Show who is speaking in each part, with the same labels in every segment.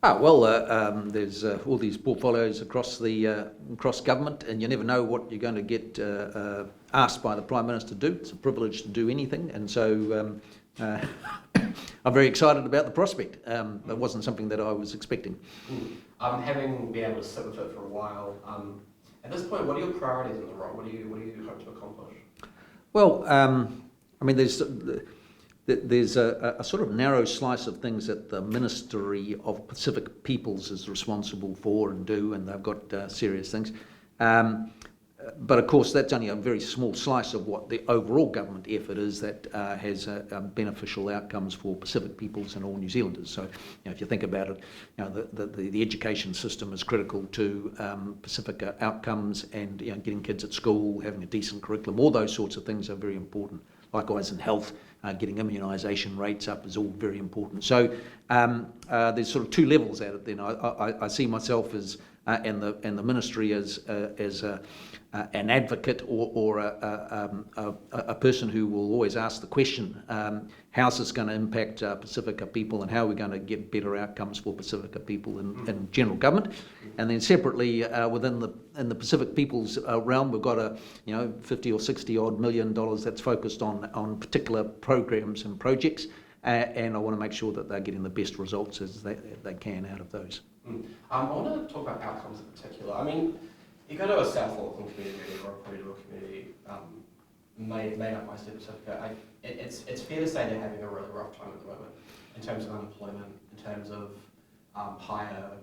Speaker 1: There's all these portfolios across government, and you never know what you're going to get asked by the Prime Minister to do. It's a privilege to do anything, and so I'm very excited about the prospect. It wasn't something that I was expecting.
Speaker 2: Having been able to sit with it for a while, at this point, what are your priorities in the role? What do you hope to accomplish?
Speaker 1: Well, there's a sort of narrow slice of things that the Ministry of Pacific Peoples is responsible for and do, and they've got serious things. But of course, that's only a very small slice of what the overall government effort is that has beneficial outcomes for Pacific peoples and all New Zealanders. So, if you think about it, the education system is critical to Pasifika outcomes, and getting kids at school, having a decent curriculum, all those sorts of things are very important. Likewise, in health, getting immunisation rates up is all very important. So there's sort of two levels at it. Then I see myself as and the ministry as an advocate or a person who will always ask the question, how's this going to impact Pasifika people, and how are we going to get better outcomes for Pasifika people in general government? And then separately, within the Pacific people's realm, we've got a 50 or 60 odd $1 million that's focused on particular programs and projects, and I want to make sure that they're getting the best results as they can out of those.
Speaker 2: I want to talk about outcomes in particular. I mean, you go to a South Auckland community or a Porirua community made up mostly of Pasifika, it's fair to say they're having a really rough time at the moment in terms of unemployment, in terms of higher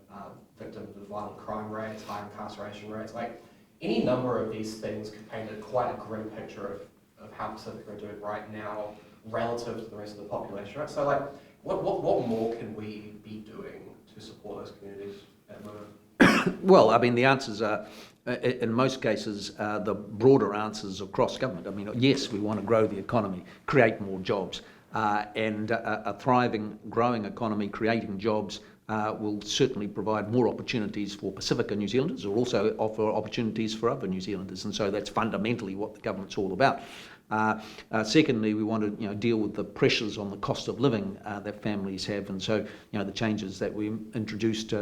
Speaker 2: victims of violent crime rates, higher incarceration rates. Like, any number of these things could paint quite a grim picture of how Pasifika are doing right now relative to the rest of the population, right? So, like, what more can we be doing to support those communities at the moment?
Speaker 1: Well, I mean, the answers are, in most cases, the broader answers across government. I mean, yes, we want to grow the economy, create more jobs, and a thriving, growing economy, creating jobs will certainly provide more opportunities for Pasifika New Zealanders. It will also offer opportunities for other New Zealanders, and so that's fundamentally what the government's all about. Secondly, we want to deal with the pressures on the cost of living that families have, and so the changes that we introduced,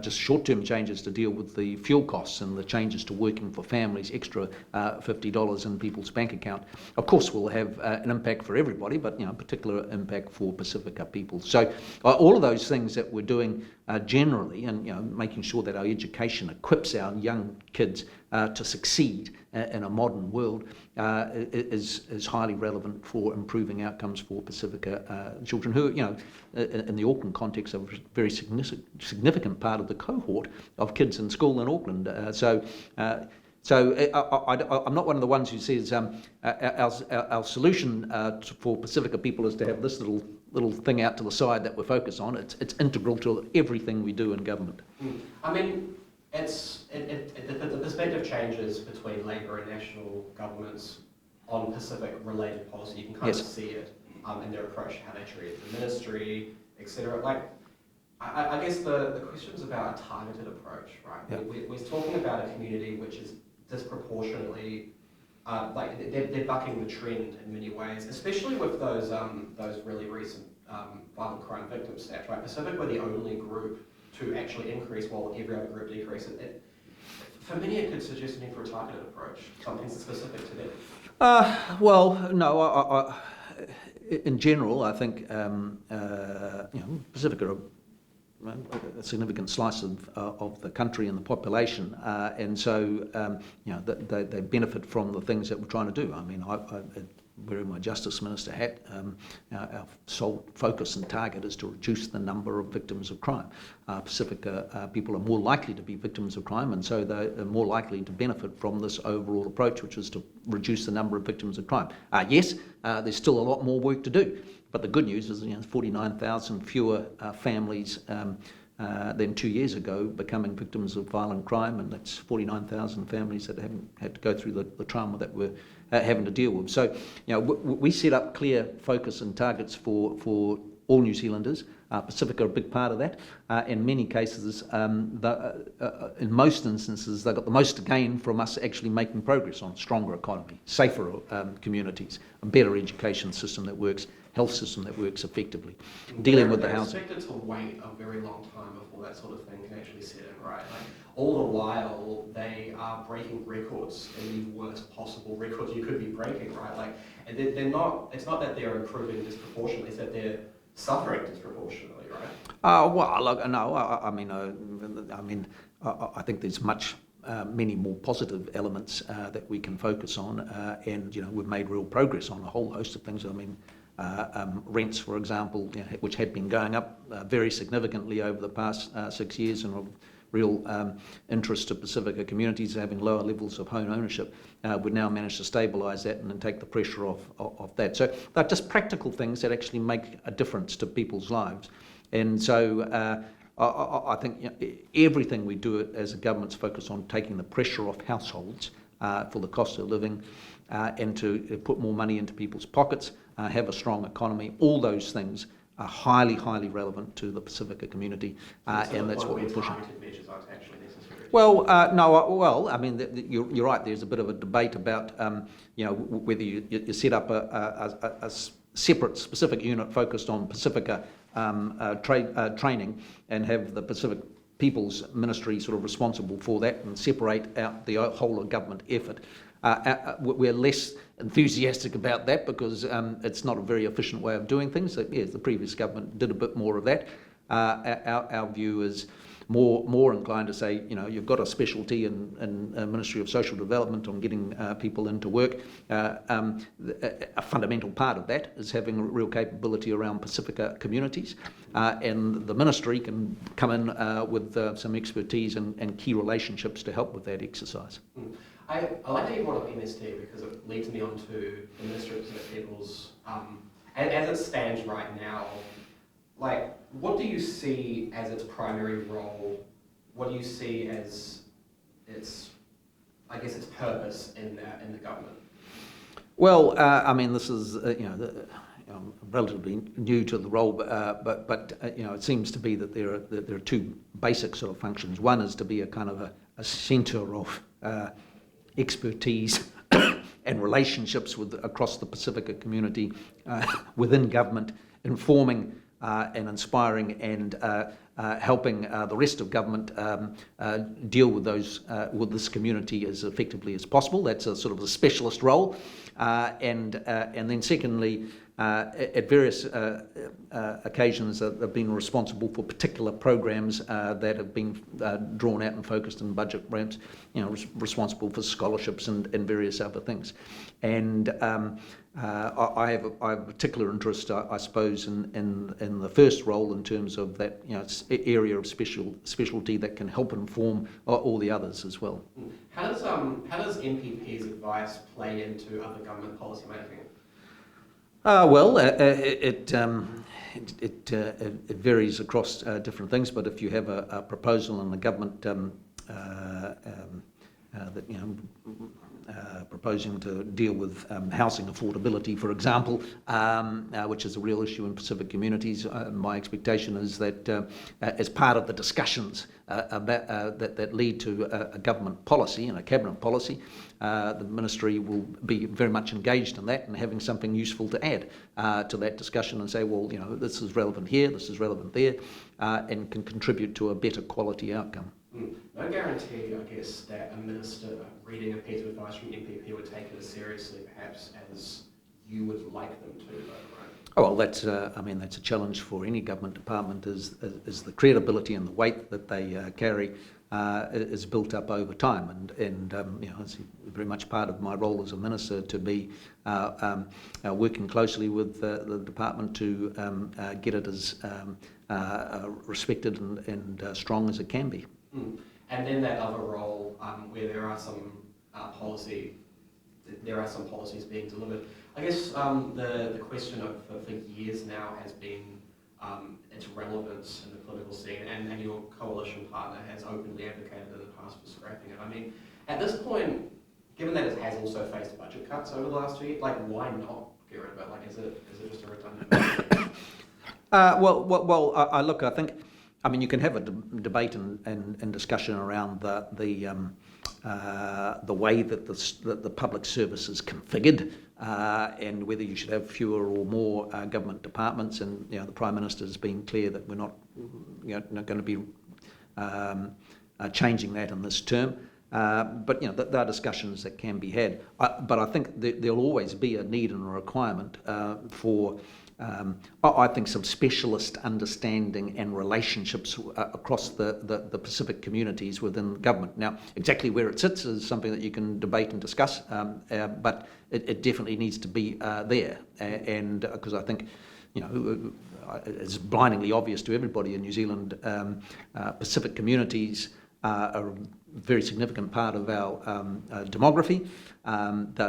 Speaker 1: just short-term changes to deal with the fuel costs and the changes to working for families, extra $50 in people's bank account, of course will have an impact for everybody, but particular impact for Pasifika people. So all of those things that we're doing generally, and making sure that our education equips our young kids to succeed in a modern world is highly relevant for improving outcomes for Pasifika children who, in the Auckland context, are a very significant part of the cohort of kids in school in Auckland. So I'm not one of the ones who says our solution for Pasifika people is to have this little thing out to the side that we're focused on. It's integral to everything we do in government.
Speaker 2: I mean, the perspective changes between Labour and national governments on Pacific-related policy. You can kind of see it in their approach to how they treat the ministry, etc. Like, I guess the question's about a targeted approach, right? Yeah. We're talking about a community which is disproportionately, they're bucking the trend in many ways, especially with those really recent violent crime victim stats, right? Pacific were the only group to actually increase while every other group decreased. For many, it could suggest a need for a targeted approach, something specific to them.
Speaker 1: Well, no. In general, I think Pacifica are a significant slice of the country and the population, and so they benefit from the things that we're trying to do. I mean, wearing my Justice Minister hat, our sole focus and target is to reduce the number of victims of crime. Pasifika people are more likely to be victims of crime, and so they're more likely to benefit from this overall approach, which is to reduce the number of victims of crime. Yes, there's still a lot more work to do, but the good news is 49,000 fewer families than 2 years ago becoming victims of violent crime, and that's 49,000 families that haven't had to go through the trauma that we're having to deal with. So, we set up clear focus and targets for all New Zealanders. Pasifika are a big part of that. In many cases, in most instances, they got the most to gain from us actually making progress on a stronger economy, safer communities, a better education system that works, health system that works effectively. Dealing with the housing.
Speaker 2: They're expected to wait a very long time before that sort of thing can actually set in, right? Like, all the while, they are breaking records in the worst possible records you could be breaking, right? Like, and they're not, it's not that they're improving disproportionately, it's that they're suffering disproportionately, right?
Speaker 1: Well, look, no, I think there's many more positive elements that we can focus on, and we've made real progress on a whole host of things. I mean, rents, for example, which had been going up very significantly over the past 6 years, and of real interest to Pasifika communities having lower levels of home ownership, we've now managed to stabilise that and then take the pressure off that. So they're just practical things that actually make a difference to people's lives. And so I think everything we do as a government's focused on taking the pressure off households for the cost of living, and to put more money into people's pockets, have a strong economy. All those things are highly, highly relevant to the Pasifika community, and that's what we're pushing.
Speaker 2: Targeted measures aren't actually necessary.
Speaker 1: Well, no. Well, I mean, you're right. There's a bit of a debate about whether you set up a separate, specific unit focused on Pasifika training, and have the Pacific People's Ministry sort of responsible for that, and separate out the whole of government effort. We're less enthusiastic about that because it's not a very efficient way of doing things. So, yes, the previous government did a bit more of that. Our view is more inclined to say, you've got a specialty in Ministry of Social Development on getting people into work. A fundamental part of that is having real capability around Pasifika communities, and the ministry can come in with some expertise and key relationships to help with that exercise.
Speaker 2: I like that you brought up MSD, because it leads me on to the Ministry of Pacific Peoples. As it stands right now, like, what do you see as its primary role? What do you see as its purpose in the government?
Speaker 1: Well, I mean, this is I'm relatively new to the role, but it seems to be that there are two basic sort of functions. One is to be a kind of a centre of expertise and relationships across the Pasifika community, within government, informing and inspiring and helping the rest of government deal with this community as effectively as possible. That's a sort of a specialist role, and then secondly, at various occasions, they've been responsible for particular programs that have been drawn out and focused in budget ramps. Responsible for scholarships and various other things. And I have a particular interest, I suppose, in the first role, in terms of that area of specialty that can help inform all the others as well.
Speaker 2: How does MPP's advice play into other government policy making?
Speaker 1: Well, it varies across different things, but if you have a proposal in the government that proposing to deal with housing affordability, for example, which is a real issue in Pacific communities, my expectation is that as part of the discussions that lead to a government policy and a cabinet policy, the ministry will be very much engaged in that and having something useful to add to that discussion, and say, well, this is relevant here, this is relevant there, and can contribute to a better quality outcome.
Speaker 2: No guarantee, I guess, that a minister reading a piece of advice from MPP would take it as seriously, perhaps, as you would like them to, though, right?
Speaker 1: Oh, well, that's a challenge for any government department, is the credibility and the weight that they carry is built up over time, and it's very much part of my role as a minister to be working closely with the department to get it as respected and strong as it can be.
Speaker 2: And then that other role, where there are some policies being delivered. I guess the question for years now has been its relevance in the political scene, and your coalition partner has openly advocated in the past for scrapping it. I mean, at this point, given that it has also faced budget cuts over the last 2 years, like, why not get rid of it? Like, is it just a redundant?
Speaker 1: Well, I think I mean, you can have a debate and discussion around the way that the public service is configured, and whether you should have fewer or more government departments. And the Prime Minister has been clear that we're not going to be changing that in this term. But there are discussions that can be had. But I think there'll always be a need and a requirement for, I think, some specialist understanding and relationships across the Pacific communities within government. Now, exactly where it sits is something that you can debate and discuss, but it definitely needs to be there. And because I think, it's blindingly obvious to everybody in New Zealand, Pacific communities are a very significant part of our demography, and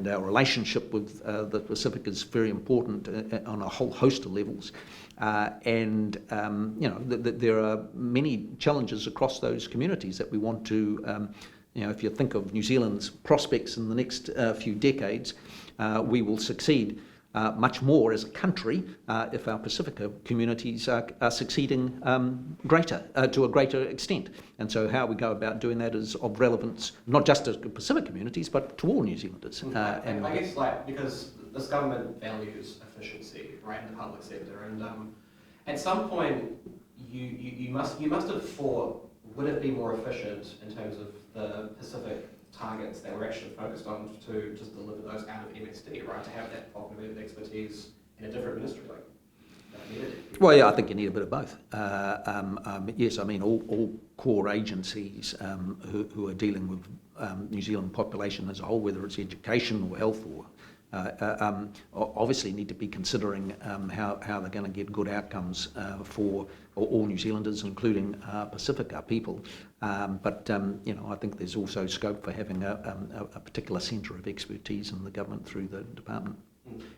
Speaker 1: our relationship with the Pacific is very important on a whole host of levels. There are many challenges across those communities that we want to, if you think of New Zealand's prospects in the next few decades, we will succeed much more as a country if our Pasifika communities are succeeding to a greater extent. And so how we go about doing that is of relevance, not just to Pacific communities, but to all New Zealanders.
Speaker 2: And I guess, because this government values efficiency, right, in the public sector, and at some point you must have thought, would it be more efficient in terms of the Pacific targets that we're actually focused on to just deliver those out of MSD, right? To have that popular expertise in a different ministry,
Speaker 1: Well, yeah, I think you need a bit of both. Yes, I mean, all core agencies who are dealing with New Zealand population as a whole, whether it's education or health or obviously need to be considering how they're going to get good outcomes for all New Zealanders, including Pasifika people. But I think there's also scope for having a particular centre of expertise in the government through the department.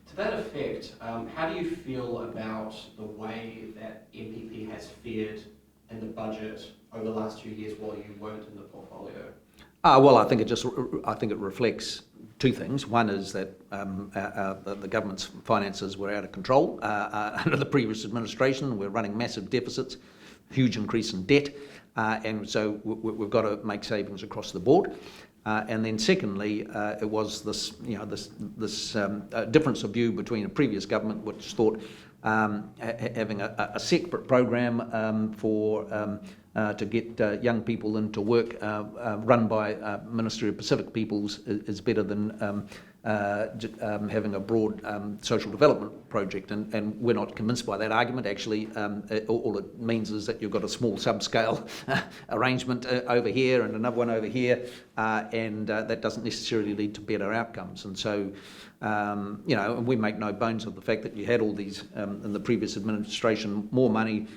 Speaker 2: To that effect, how do you feel about the way that MPP has fared in the budget over the last 2 years while you weren't in the portfolio?
Speaker 1: Well, I think it reflects two things. One is that the government's finances were out of control under the previous administration. We're running massive deficits, huge increase in debt, and so we've got to make savings across the board. And then secondly, it was this difference of view between a previous government, which thought having a separate program to get young people into work run by Ministry of Pacific Peoples is better than having a broad social development project, and we're not convinced by that argument. Actually, all it means is that you've got a small subscale arrangement over here and another one over here, and that doesn't necessarily lead to better outcomes. And so, and we make no bones of the fact that you had all these in the previous administration, more money,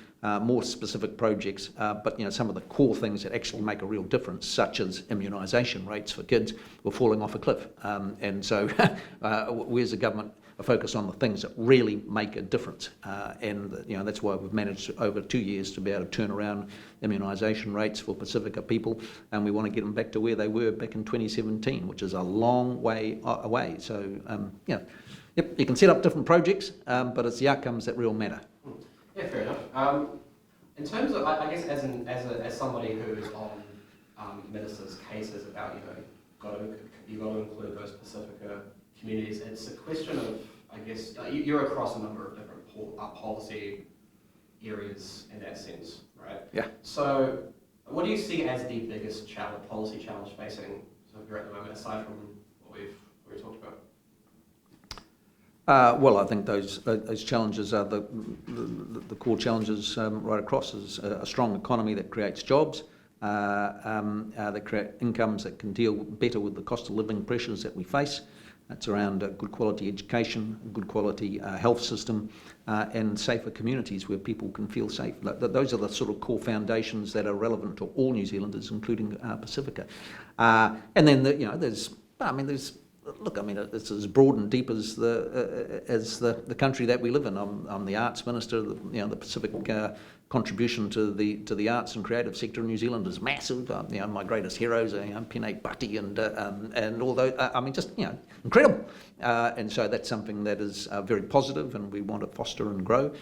Speaker 1: more specific projects, but some of the core things that actually make a real difference, such as immunisation rates for kids, were falling off a cliff. And so we as a government are focused on the things that really make a difference. And that's why we've managed over 2 years to be able to turn around immunisation rates for Pasifika people, and we want to get them back to where they were back in 2017, which is a long way away. So, yep, you can set up different projects, but it's the outcomes that really matter.
Speaker 2: Yeah, fair enough. In terms of, I guess, as somebody who is on ministers' cases about, you've got to include those Pasifika communities, it's a question of, I guess, you're across a number of different policy areas in that sense, right?
Speaker 1: Yeah.
Speaker 2: So, what do you see as the biggest policy challenge facing Pacifica at the moment, aside from what we've already talked about?
Speaker 1: Well, I think those challenges are the core challenges right across. Is a strong economy that creates jobs, that create incomes that can deal better with the cost of living pressures that we face. That's around good quality education, good quality health system, and safer communities where people can feel safe. Those are the sort of core foundations that are relevant to all New Zealanders, including Pasifika. And then there's look, I mean, it's as broad and deep as the country that we live in. I'm the arts minister. The Pacific contribution to the arts and creative sector in New Zealand is massive. My greatest heroes are Pene Bhatti and all those. Just incredible. And so that's something that is very positive, and we want to foster and grow.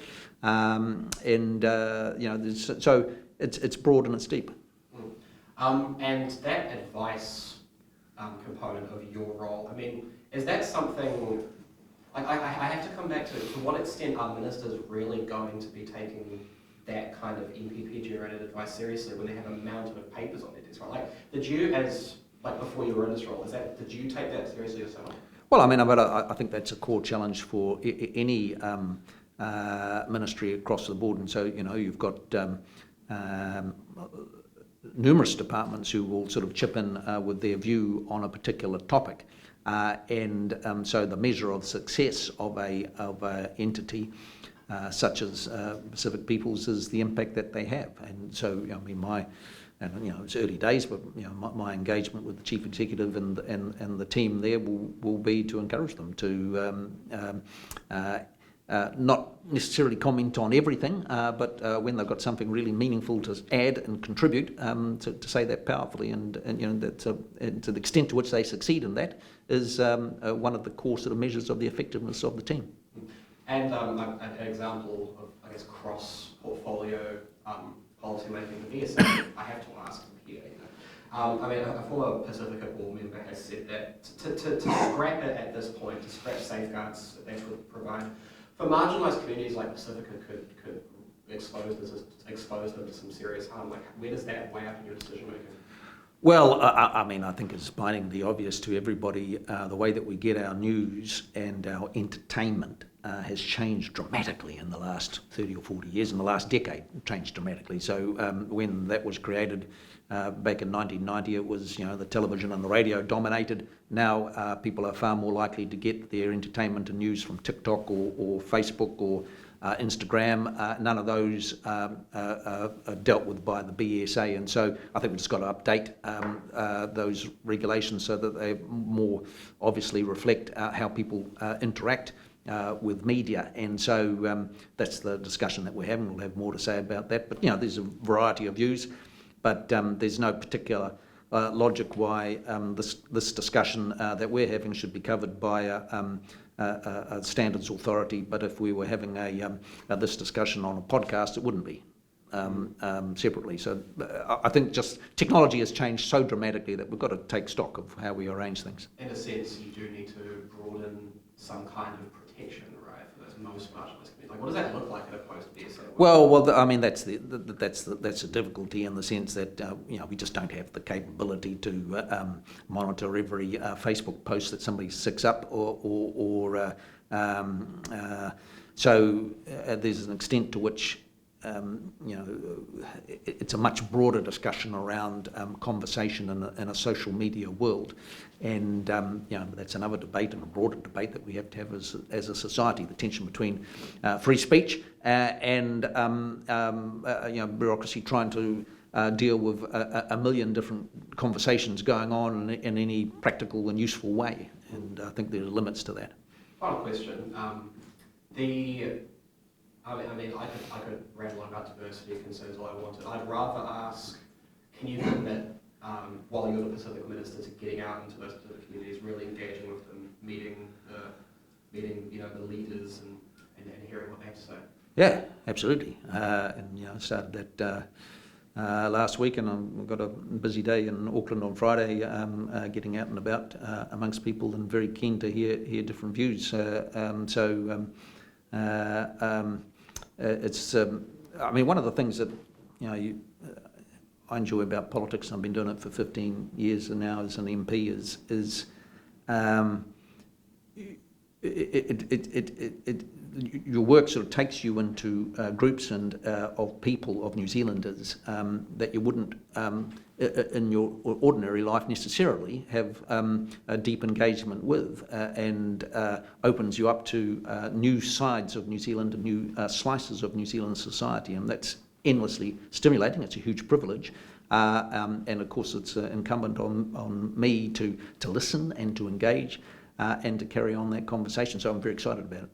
Speaker 1: So it's broad and it's deep.
Speaker 2: And that advice component of your role, I mean, is that something, like I have to come back to what extent are ministers really going to be taking that kind of MPP-generated advice seriously when they have a mountain of papers on their desk, right? Like, did you, before you were in this role, did you take that seriously yourself?
Speaker 1: Well, I think that's a core challenge for any ministry across the board, and so you've got numerous departments who will sort of chip in with their view on a particular topic, so the measure of success of a entity such as Pacific Peoples is the impact that they have. And so it's early days, but my engagement with the chief executive and the team there will be to encourage them to not necessarily comment on everything, but when they've got something really meaningful to add and contribute, to say that powerfully, and that to the extent to which they succeed in that is one of the core sort of measures of the effectiveness of the team.
Speaker 2: And an example of, I guess, cross-portfolio policy making for BSA, I have to ask here. A former Pasifika board member has said that to scrap it at this point, to scratch safeguards that would provide for marginalised communities like Pasifika could expose them to some serious harm. Like, where does that weigh up in your decision making?
Speaker 1: Well, I think it's blindingly obvious to everybody the way that we get our news and our entertainment has changed dramatically in the last 30 or 40 years. In the last decade, changed dramatically. So when that was created back in 1990, it was the television and the radio dominated. Now people are far more likely to get their entertainment and news from TikTok or Facebook or Instagram. None of those are dealt with by the BSA, and so I think we've just got to update those regulations so that they more obviously reflect how people interact with media. And so that's the discussion that we're having. We'll have more to say about that, but there's a variety of views, but there's no particular logic why this discussion that we're having should be covered by a standards authority, but if we were having this discussion on a podcast, it wouldn't be separately. So I think just technology has changed so dramatically that we've got to take stock of how we arrange things.
Speaker 2: In a sense, you do need to broaden some kind of protection, right, for those most marginalised communities. Like, what does that look like at a post-BSA?
Speaker 1: Well, that's the difficulty in the sense that we just don't have the capability to monitor every Facebook post that somebody sticks up, so there's an extent to which it's a much broader discussion around conversation in a social media world, and that's another debate and a broader debate that we have to have as a society, the tension between free speech and bureaucracy trying to deal with a million different conversations going on in any practical and useful way, and I think there are limits to that.
Speaker 2: Final question. I could ramble on about diversity concerns all I wanted. I'd rather ask, can you commit, while you're the Pacific Minister, to getting out into those Pacific communities, really engaging with them, meeting the leaders and hearing what they have to say? Yeah, absolutely. I started that last week, and I've got a busy day in Auckland on Friday, getting out and about amongst people, and very keen to hear different views. It's one of the things that I enjoy about politics, and I've been doing it for 15 years and now as an MP, is your work sort of takes you into groups and of people, of New Zealanders that you wouldn't in your ordinary life necessarily have a deep engagement with, and opens you up to new sides of New Zealand and new slices of New Zealand society, and that's endlessly stimulating. It's a huge privilege,
Speaker 1: And of course, it's incumbent on me to listen and to engage and to carry on that conversation. So I'm very excited about it.